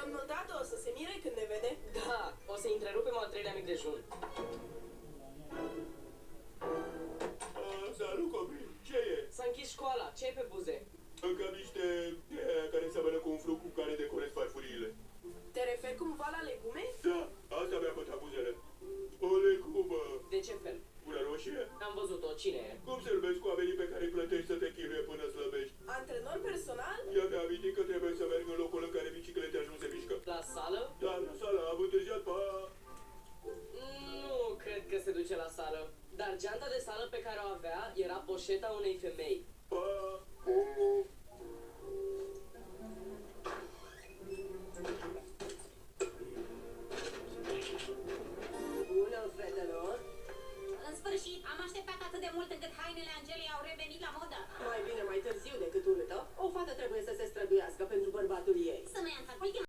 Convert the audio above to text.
Domnul Tată o să se mire când ne vede. Da, o să întrerupem al treilea mic dejun. Salut, copii! Ce e? S-a închis școala, ce e pe buze? Încă niște care seamănă cu un fruct cu care decorez farfuriile. Te referi cumva la legume? Da, asta mi-a pătat buzele. O legumă. De ce fel? Una roșie? Am văzut-o, cine e? Cum se numesc oamenii pe care îi plătești să te chinuie până slăbești? Antrenor personal? Ea mi-a amintit că trebuie să merg în locul în care biciclete ajung se mișcă. La sală? Da, la sală, am întârziat, pa! Nu cred că se duce la sală. Dar geanta de sală pe care o avea era poșeta unei femei.